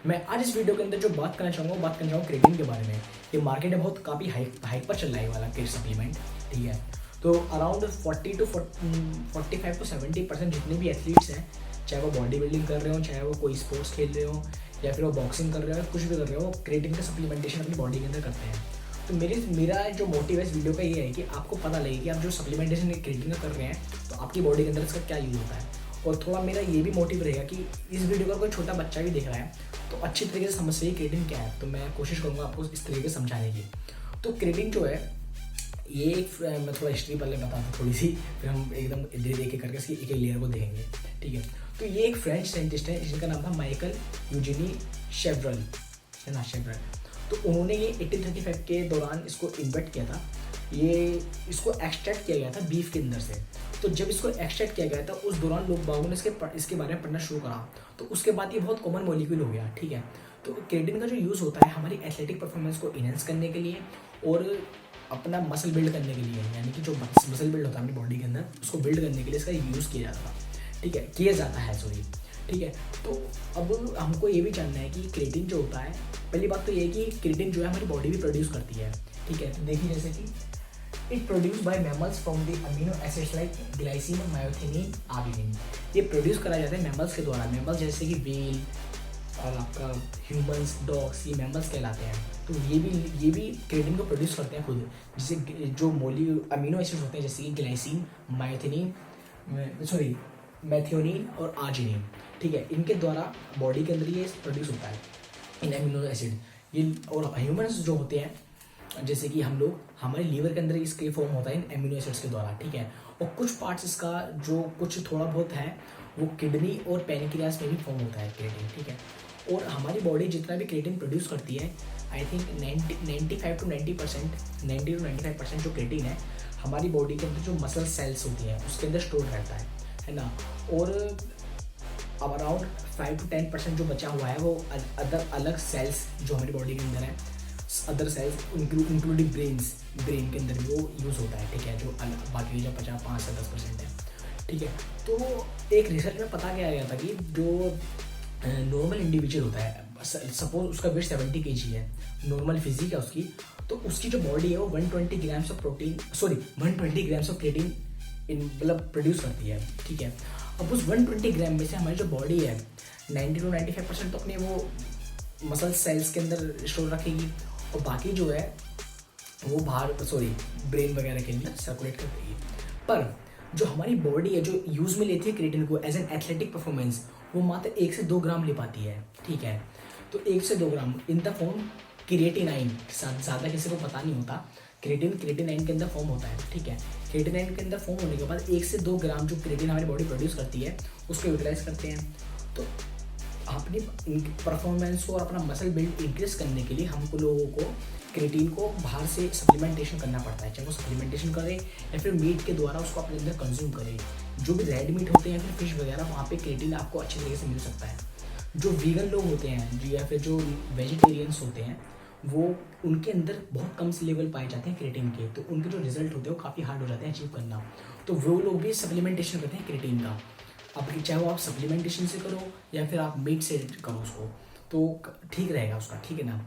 मैं आज इस वीडियो के अंदर जो बात करना चाहूँगा वो बात करना चाहूँगा क्रेटिन के बारे में। ये मार्केट में बहुत काफ़ी हाइक पर चल रहा है वाला क्रेट सप्लीमेंट, ठीक है। तो अराउंड 40 to 45 to 70% जितने भी एथलीट्स हैं, चाहे वो बॉडी बिल्डिंग कर रहे हो, चाहे वो कोई स्पोर्ट्स खेल रहे हो, या फिर वो बॉक्सिंग कर रहे हो, कुछ भी कर रहे हो, क्रेटिन का सप्लीमेंटेशन अपनी बॉडी के अंदर करते हैं। तो मेरा जो मोटिव है इस वीडियो का ये है कि आपको पता लगे कि आप जो सप्लीमेंटेशन क्रेटिन का कर रहे हैं तो आपकी बॉडी के अंदर इसका क्या यूज़ होता है। और थोड़ा मेरा ये भी मोटिव रहेगा कि इस वीडियो का कोई छोटा बच्चा भी देख रहा है तो अच्छी तरीके से समझ सके क्रेटिन क्या है। तो मैं कोशिश करूँगा आपको इस तरीके से समझाने की। तो क्रेटिन जो है ये एक, मैं थोड़ा हिस्ट्री पहले बताता हूँ थोड़ी सी, फिर हम एकदम धीरे धीरे करके इसकी एक एक लेयर को देखेंगे, ठीक है। तो ये एक फ्रेंच साइंटिस्ट है जिनका नाम था माइकल यूजीनी शेव्रल, है ना, शेव्रल। तो उन्होंने ये 1835 के दौरान इसको इन्वेंट किया था। ये इसको एक्सट्रैक्ट किया गया था बीफ के अंदर से। तो जब इसको एक्सट्रैक्ट किया गया था उस दौरान लोग बागों ने इसके बारे में पढ़ना शुरू करा। तो उसके बाद ये बहुत कॉमन मॉलिक्यूल हो गया, ठीक है। तो क्रेटिन का जो यूज़ होता है हमारी एथलेटिक परफॉर्मेंस को इनहेंस करने के लिए और अपना मसल बिल्ड करने के लिए, यानी कि जो मसल बिल्ड होता है अपनी बॉडी के अंदर उसको बिल्ड करने के लिए इसका यूज़ किया जाता है, ठीक है, किया जाता है, सॉरी, ठीक है। तो अब हमको ये भी जानना है कि क्रेटिन जो होता है, पहली बात तो ये है कि क्रेटिन जो है हमारी बॉडी भी प्रोड्यूस करती है, ठीक है। तो देखिए जैसे कि it produce by mammals from the amino acids like glycine, methionine, arginine. ये प्रोड्यूस करा जाता है मैमल्स के द्वारा। मैमल्स जैसे कि व्हेल और आपका ह्यूमंस, डॉग्स, ये मैमल्स कहलाते हैं। तो ये भी क्रेटिन को प्रोड्यूस करते हैं खुद, जिससे जो अमीनो एसिड्स होते हैं जैसे कि ग्लाइसिन, मायोथिनिन, मैथियोनिन और आर्जिनिन, ठीक है, इनके द्वारा बॉडी के अंदर ये प्रोड्यूस होता है इन अमीनो एसिड। ये और ह्यूमंस जो होते हैं जैसे कि हम लोग, हमारे लीवर के अंदर इसके फॉर्म होता है इन एमिनो एसिड्स के द्वारा, ठीक है। और कुछ पार्ट्स इसका जो कुछ थोड़ा बहुत है वो किडनी और पैनक्रियास में भी फॉर्म होता है क्रेटिन, ठीक है। और हमारी बॉडी जितना भी क्रेटिन प्रोड्यूस करती है, आई थिंक 90 to 95% जो क्रेटिन है हमारी बॉडी के अंदर जो मसल सेल्स होती हैं उसके अंदर स्टोर रहता है ना। और अब अराउंड 5 to 10% जो बचा हुआ है वो अदर अलग सेल्स जो हमारी बॉडी के अंदर है, अदर सेल्स इंक्लूडिंग ब्रेन के अंदर भी वो यूज़ होता है, ठीक है। जो बाकी जो 5 से 10% है, ठीक है। तो एक रिसर्च में पता गया था कि जो नॉर्मल इंडिविजुअल होता है, सपोज उसका वेट 70 kg है, नॉर्मल फिजिक है उसकी, तो उसकी जो बॉडी है वो 120 ग्राम्स ऑफ क्रेटिन मतलब प्रोड्यूस करती है, ठीक है। अब उस 120 ग्राम में से हमारी जो बॉडी है 90 to 95% तो अपने वो मसल सेल्स के अंदर स्टोर रखेगी और बाकी जो है वो बाहर ब्रेन वगैरह के लिए सर्कुलेट कर देगी। पर जो हमारी बॉडी है जो यूज़ में लेती है क्रेटिन को एज एन एथलेटिक परफॉर्मेंस, वो मात्र 1 से 2 ग्राम ले पाती है, ठीक है। तो 1 से 2 ग्राम इन द फॉर्म क्रिएटिनाइन के साथ, ज़्यादा किसी को पता नहीं होता, क्रिएटिनाइन के अंदर फॉर्म होता है, ठीक है। क्रिएटिनाइन के अंदर फॉर्म होने के बाद 1 से 2 ग्राम जो क्रेटिन हमारी बॉडी प्रोड्यूस करती है उसको यूटिलाइज करते हैं। तो अपनी परफॉर्मेंस को और अपना मसल बिल्ड इंक्रीज करने के लिए हमको लोगों को क्रेटिन को बाहर से सप्लीमेंटेशन करना पड़ता है, चाहे वो सप्लीमेंटेशन करें या फिर मीट के द्वारा उसको अपने अंदर कंज्यूम करें। जो भी रेड मीट होते हैं या फिर फिश वगैरह, वहाँ पे क्रेटिन आपको अच्छी तरीके से मिल सकता है। जो वीगन लोग होते हैं या फिर जो वेजिटेरियंस होते हैं वो, उनके अंदर बहुत कम से लेवल पाए जाते हैं क्रेटिन के, तो उनके जो रिजल्ट होते हैं वो काफ़ी हार्ड हो जाते हैं अचीव करना। तो वो लोग भी सप्लीमेंटेशन करते हैं क्रेटिन का। अब चाहे वो आप सप्लीमेंटेशन से करो या फिर आप मीट से करो उसको, तो ठीक रहेगा उसका, ठीक है ना,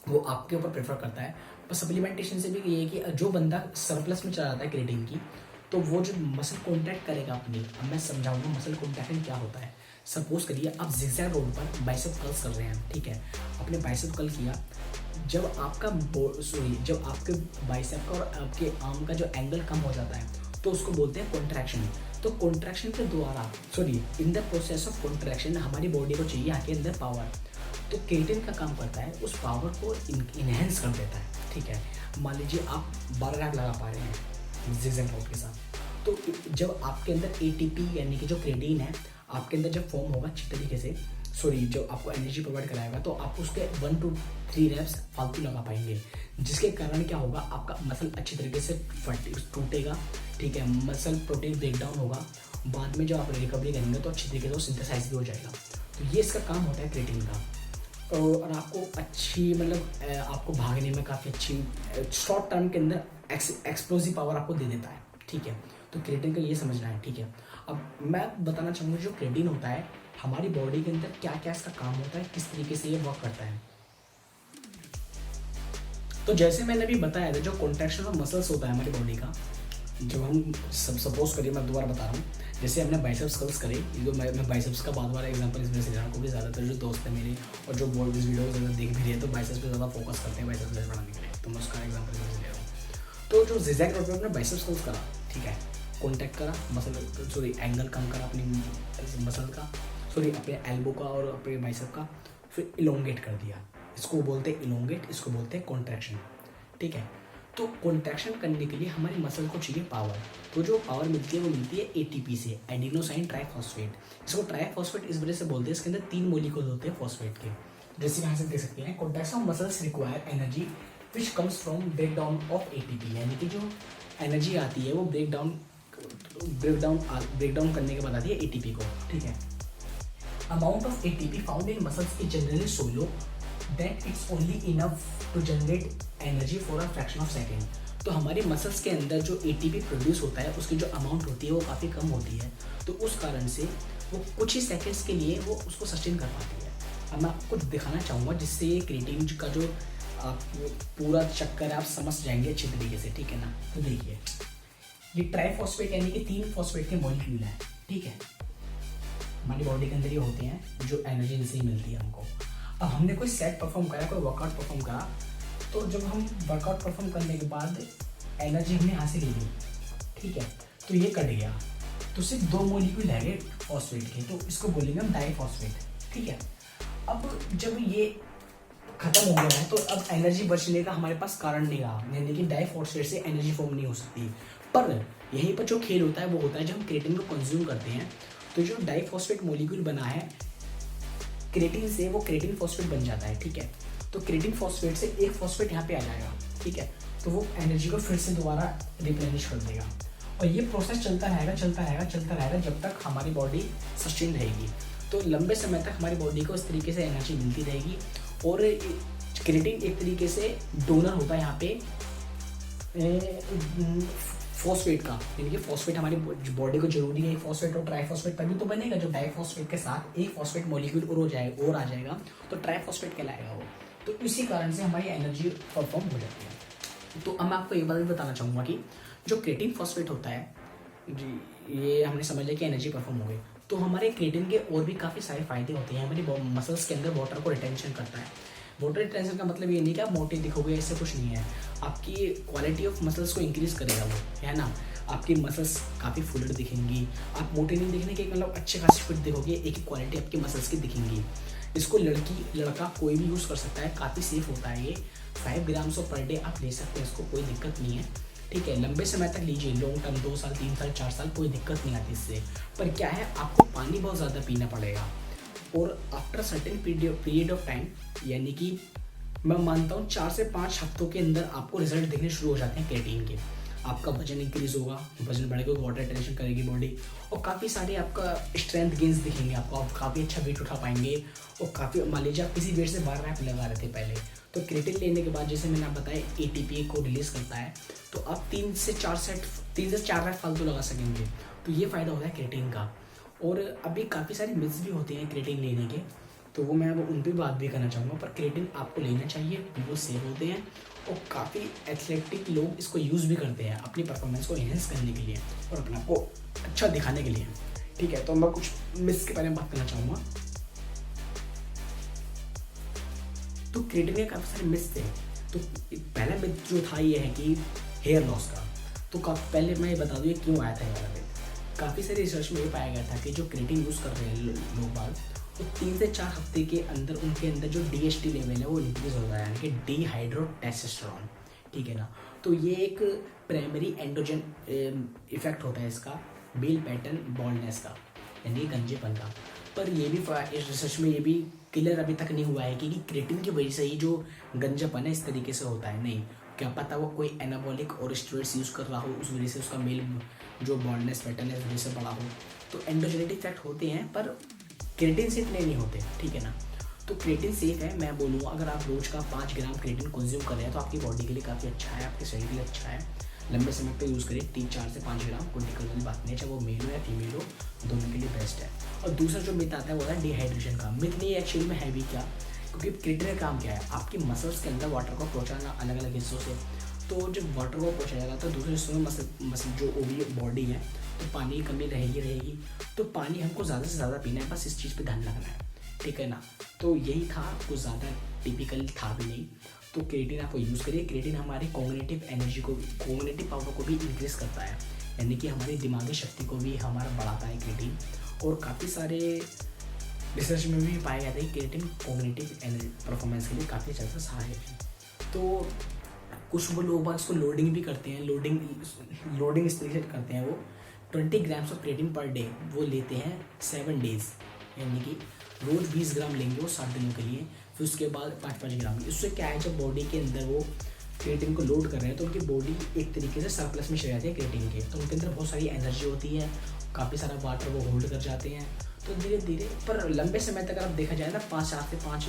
वो आपके ऊपर प्रेफर करता है। पर सप्लीमेंटेशन से भी ये है कि जो बंदा सरप्लस में चला जाता है क्रेटिन की, तो वो जो मसल कॉन्ट्रैक्ट करेगा अपनी, अब मैं समझाऊंगा मसल कॉन्ट्रैक्शन क्या होता है। सपोज करिए आप जिगजैग रोड पर बाइसेप कर्ल्स कर रहे हैं, ठीक है, आपने बाइसेप कर्ल किया, जब आपके बाइसेप का और आपके आर्म का जो एंगल कम हो जाता है तो उसको बोलते हैं कॉन्ट्रैक्शन। तो कॉन्ट्रैक्शन के द्वारा in the process of contraction हमारी बॉडी को चाहिए आके अंदर पावर, तो क्रेटिन का काम करता है उस पावर को इनहेंस कर देता है, ठीक है। मान लीजिए आप 12 रैप लगा पा रहे हैं जिगजैग रोड के साथ, तो जब आपके अंदर एटीपी यानी कि जो क्रेटिन है आपके अंदर जब फॉर्म होगा अच्छी तरीके से, जो आपको एनर्जी प्रोवाइड कराएगा, तो आप उसके 1 to 3 रैप्स फालतू लगा पाएंगे, जिसके कारण क्या होगा, आपका मसल अच्छी तरीके से टूटेगा, ठीक है, मसल प्रोटीन ब्रेकडाउन होगा, बाद में जब आप रिकवरी करेंगे तो अच्छी तरीके से वो सिंथेसाइज भी हो जाएगा। तो ये इसका काम होता है क्रेटिन का। और आपको अच्छी आपको भागने में काफ़ी अच्छी शॉर्ट टर्म के अंदर एक्सप्लोसिव पावर आपको दे देता है, ठीक है। तो क्रिएटिन का ये समझना है, ठीक है। अब मैं बताना चाहूँगा जो क्रिएटिन होता है हमारी बॉडी के अंदर क्या क्या इसका काम होता है, किस तरीके से ये वर्क करता है। तो जैसे मैंने अभी बताया था, जो कॉन्ट्रैक्शन ऑफ मसल्स होता है हमारी बॉडी का, जब हम सपोज करिए, मैं दोबारा बता रहा हूँ, जैसे हमने बाइसेप्स कर्ल्स करे, ये जो मैं बाइसेप्स का बार बार एग्जांपल इसमें से ले रहा हूँ क्योंकि ज़्यादातर जो दोस्त है मेरे और जो बोर्ड इस वीडियो को देख भी रहे हैं तो बाइसेप्स पे ज़्यादा फोकस करते हैं बाइसेप्स बढ़ाने के लिए, तो मैं उसका एग्जाम्पल इसमें से ले रहा हूँ। तो जो जिगजैग रोड पे अपने बाइसेप्स कर्ल्स करा, ठीक है, कॉन्टैक्ट करा मसल, सॉरी एंगल कम करा अपनी मसल का, सॉरी अपने एल्बो का और अपने बाइसेप का, फिर इलोंगेट कर दिया, इसको बोलते हैं इलोंगेट, इसको बोलते हैं कॉन्ट्रैक्शन, ठीक है। तो कॉन्ट्रैक्शन करने के लिए हमारी मसल को चाहिए पावर, तो जो पावर मिलती है वो मिलती है एटीपी से, एडिनोसाइन ट्राइफॉस्फेट। इसको ट्राइफॉस्फेट इस वजह से बोलते हैं, इसके अंदर 3 मॉलिक्यूल होते हैं फॉस्फेट के, जैसे यहाँ से देख सकते हैं। Contraction of muscles require energy which comes from break down of ATP, यानी कि जो एनर्जी आती है वो ब्रेक डाउन करने के बाद आती है एटीपी को, ठीक है। Amount of ATP found in muscles is generally so low that it's only enough to generate energy for a fraction of second. तो हमारे मसल्स के अंदर जो एटीपी प्रोड्यूस होता है उसकी जो अमाउंट होती है वो काफ़ी कम होती है, तो उस कारण से वो कुछ ही सेकेंड्स के लिए वो उसको सस्टेन कर पाती है। अब मैं आपको दिखाना चाहूँगा जिससे ये क्रिएटिन का जो पूरा चक्कर है आप समझ जाएंगे अच्छी तरीके से, ठीक है ना। तो देखिए, ये ट्राइफॉस्फेट यानी कि 3 फॉस्फेट के मॉलिक्यूल हैं, ठीक है, हमारी बॉडी के अंदर ये होते हैं जो एनर्जी इनसे ही मिलती है हमको। अब हमने कोई सेट परफॉर्म करा, कोई वर्कआउट परफॉर्म करा, तो जब हम वर्कआउट परफॉर्म करने के बाद एनर्जी हमने हासिल ले ली, ठीक है, तो ये कट गया, तो सिर्फ 2 मॉलिक्यूल रह गए फॉस्फेट के, तो इसको बोलेंगे हम डाइफॉस्फेट, ठीक है। अब जब ये खत्म हो गया है तो अब एनर्जी बचने का हमारे पास कारण नहीं रहा, यानी कि डाइफॉस्फेट से एनर्जी फॉर्म नहीं हो सकती। पर यहीं पर जो खेल होता है वो होता है जब हम क्रिएटिन को कंज्यूम करते हैं, तो जो डाइफॉस्फेट मॉलिक्यूल बना है क्रिएटिन से वो क्रिएटिन फॉस्फेट बन जाता है, ठीक है। तो क्रिएटिन फॉस्फेट से एक फॉस्फेट यहाँ पे आ जाएगा, ठीक है, तो वो एनर्जी को फिर से दोबारा रिप्लेनिश कर देगा, और ये प्रोसेस चलता रहेगा जब तक हमारी बॉडी सस्टेन रहेगी। तो लंबे समय तक हमारी बॉडी को इस तरीके से एनर्जी मिलती रहेगी। और क्रिएटिन एक तरीके से डोनर होता है यहाँ पे फॉस्फेट का, यानी कि फॉस्फेट हमारी बॉडी को जरूरी है, फॉस्फेट और ट्राइफॉस्फेट तभी तो बनेगा, जो डाइफॉस्फेट के साथ एक फॉस्फेट मॉलिक्यूल और आ जाएगा तो ट्राइफॉस्फेट कहलाएगा वो। तो इसी कारण से हमारी एनर्जी परफॉर्म हो जाती है। तो अब मैं आपको एक बात भी बताना चाहूँगा कि जो क्रिएटिन फॉस्फेट होता है जी, ये हमने समझ लिया कि एनर्जी परफॉर्म हो गई, तो हमारे क्रिएटिन के और भी काफ़ी सारे फायदे होते हैं। हमारी मसल्स के अंदर वाटर को रिटेंशन करता है। वाटर रिटेंशन का मतलब ये नहीं कि आप मोटे दिखोगे, इससे कुछ नहीं है, आपकी क्वालिटी ऑफ मसल्स को इंक्रीज करेगा वो, है ना। आपकी मसल्स काफ़ी फुलड दिखेंगी, आप मोटे नहीं दिखने के मतलब अच्छे खासी फिट दिखोगे, एक ही क्वालिटी आपकी मसल्स की दिखेंगी। इसको लड़का कोई भी यूज़ कर सकता है, काफ़ी सेफ होता है ये, 5 ग्राम्स पर डे आप ले सकते हैं, इसको कोई दिक्कत नहीं है, ठीक है। लंबे समय तक लीजिए, लॉन्ग टर्म 2 साल 3 साल 4 साल कोई दिक्कत नहीं आती इससे। पर क्या है, आपको पानी बहुत ज़्यादा पीना पड़ेगा, और after certain period of time, यानी कि मैं मानता हूँ 4 से 5 हफ्तों के अंदर आपको रिजल्ट दिखने शुरू हो जाते हैं क्रिएटिन के। आपका वजन इंक्रीज होगा, वजन बढ़ेगा, वाटर रिटेंशन करेगी बॉडी, और काफ़ी सारे आपका स्ट्रेंथ गेंस दिखेंगे आपको, आप काफ़ी अच्छा वेट उठा पाएंगे। और काफ़ी मान लीजिए आप किसी वेट से 12 रैप लगा रहे थे पहले, तो क्रिएटिन लेने के बाद जैसे मैंने आप बताया एटीपी को रिलीज करता है, तो आप 3 से 4 रैप फालतू लगा सकेंगे। तो ये फ़ायदा होता है क्रिएटिन का। और अभी काफ़ी सारे मिथ्स भी होते हैं क्रिएटिन लेने के, तो वो मैं उन पर बात भी करना चाहूँगा। पर क्रिएटिन आपको लेना चाहिए, वो सेफ होते हैं, और काफ़ी एथलेटिक लोग इसको यूज़ भी करते हैं अपनी परफॉर्मेंस को इन्हेंस करने के लिए और अपने आप को अच्छा दिखाने के लिए, ठीक है। तो मैं कुछ मिथ्स के बारे में बात करना चाहूँगा। तो क्रिएटिन के काफ़ी सारे मिथ्स थे। तो पहला मिथ जो था ये है कि हेयर लॉस का, तो पहले मैं ये बता दूँ ये क्यों आया था ये वाला मिथ। काफ़ी सारी रिसर्च में ये पाया गया था कि जो क्रिएटिन यूज़ कर रहे हैं लोग बाग, तो 3 से 4 हफ्ते के अंदर उनके अंदर जो DHT लेवल है वो इंक्रीज हो रहा है, यानी कि डीहाइड्रोटेस्टोस्टेरोन, ठीक है ना। तो ये एक प्राइमरी एंडोजन इफेक्ट होता है इसका मेल पैटर्न बॉल्डनेस का, यानी गंजेपन का। पर ये भी इस रिसर्च में ये भी क्लियर अभी तक नहीं हुआ है कि क्रिएटिन की वजह से ही जो गंजापन है इस तरीके से होता है। नहीं, क्या पता वो कोई एनाबॉलिक और स्टेरॉइड्स यूज़ कर रहा हो, उस वजह से उसका मेल जो बॉल्डनेस पैटर्न है उस वजह से बड़ा हो। तो एंडोजेनेटिक इफेक्ट होते हैं, पर क्रिएटिन से इतने नहीं होते, ठीक है ना। तो क्रिएटिन सेफ है, मैं बोलूँगा अगर आप रोज़ का 5 ग्राम क्रिएटिन कंज्यूम कर रहे हैं तो आपकी बॉडी के लिए काफ़ी अच्छा है, आपके शरीर के लिए अच्छा है। लंबे समय पे यूज़ करिए, 3-4 से 5 ग्राम, कोई दिक्कत वाली बात नहीं है, चाहे वो मेल हो या फीमेल हो, दोनों के लिए बेस्ट है। और दूसरा जो मिथ आता है वो है डिहाइड्रेशन का। मिथ नहीं एक्चुअली में है भी क्या, क्योंकि क्रिएटिन का काम क्या है, आपकी मसल्स के अंदर वाटर को पहुँचाना अलग अलग हिस्सों से। तो जब वाटर को पहुँचाया जाएगा तो दूसरे हिस्सों में मसल जो ओबी बॉडी है, तो पानी की कमी रहेगी। तो पानी हमको ज़्यादा से ज़्यादा पीना है, बस इस चीज़ पे ध्यान रखना है, ठीक है ना। तो यही था, कुछ ज़्यादा टिपिकल था भी नहीं। तो क्रिएटिन आपको यूज़ करिए। क्रिएटिन हमारी कॉग्निटिव एनर्जी को, कॉग्निटिव पावर को भी इंक्रीज़ करता है, यानी कि हमारी दिमागी शक्ति को भी हमारा बढ़ाता है क्रिएटिन। और काफ़ी सारे रिसर्च में भी पाया गया था कि क्रिएटिन कॉग्निटिव परफॉर्मेंस के लिए काफ़ी ज़्यादा सहायक है। तो कुछ वो लोग बाग इसको लोडिंग भी करते हैं, लोडिंग इस तरीके से करते हैं, वो 20 grams of creatine per day वो लेते हैं 7 डेज़, यानी कि रोज़ 20 ग्राम लेंगे वो 7 दिनों के लिए, फिर उसके बाद 5-5 ग्राम। इससे क्या है, जब बॉडी के अंदर वो क्रिएटिन को लोड कर रहे हैं तो उनकी बॉडी एक तरीके से सरप्लस में चले जाती है क्रिएटिन के, तो उनके अंदर बहुत सारी एनर्जी होती है, काफ़ी सारा वाटर वो होल्ड कर जाते हैं। तो धीरे धीरे, पर लंबे समय तक अगर आप देखा जाए ना, 4 से 5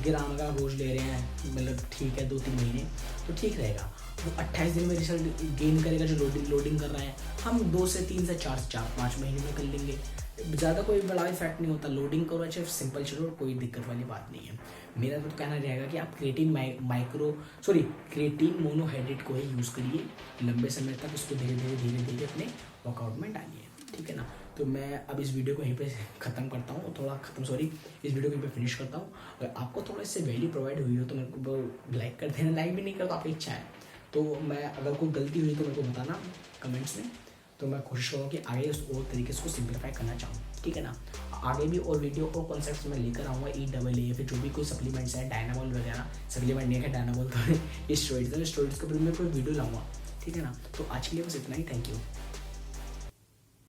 ग्राम अगर आप रोज ले रहे हैं, मतलब ठीक है 2-3 महीने तो ठीक रहेगा। वो 28 दिन में रिजल्ट गेन करेगा जो लोडिंग कर रहा है। हम 2 से 3 से 4 से 4-5 महीने में कर लेंगे, ज़्यादा कोई बड़ा इफेक्ट नहीं होता। लोडिंग करो, अच्छा सिंपल चलो, कोई दिक्कत वाली बात नहीं है। मेरा तो कहना रहेगा कि आप क्रिएटिन मोनोहाइड्रेट को ही यूज़ करिए लंबे समय तक, उसको धीरे धीरे अपने वर्कआउट में डालिए, ठीक है ना। तो मैं अब इस वीडियो को यहीं पे ख़त्म करता हूँ, इस वीडियो को यहीं पे फिनिश करता हूँ। अगर आपको थोड़ा इससे वैल्यू प्रोवाइड हुई हो तो मेरे को लाइक कर देना, लाइक भी नहीं कर तो आपकी इच्छा है। तो मैं अगर कोई गलती हुई तो मेरे को बताना कमेंट्स में, तो मैं कोशिश करूँगा कि आगे उस और तरीके से उसको सिंप्लीफाई करना चाहूँ, ठीक है ना। आगे भी और वीडियो और कॉन्सेप्ट्स मैं लेकर आऊँगा, EAA फिर जो भी कोई सप्लीमेंट्स हैं, डायनामोल वगैरह, सप्लीमेंट नहीं है डायनामोल, तो स्टेरॉइड्स के ऊपर मैं कोई वीडियो लाऊंगा, ठीक है ना। तो आज के लिए बस इतना ही, थैंक यू।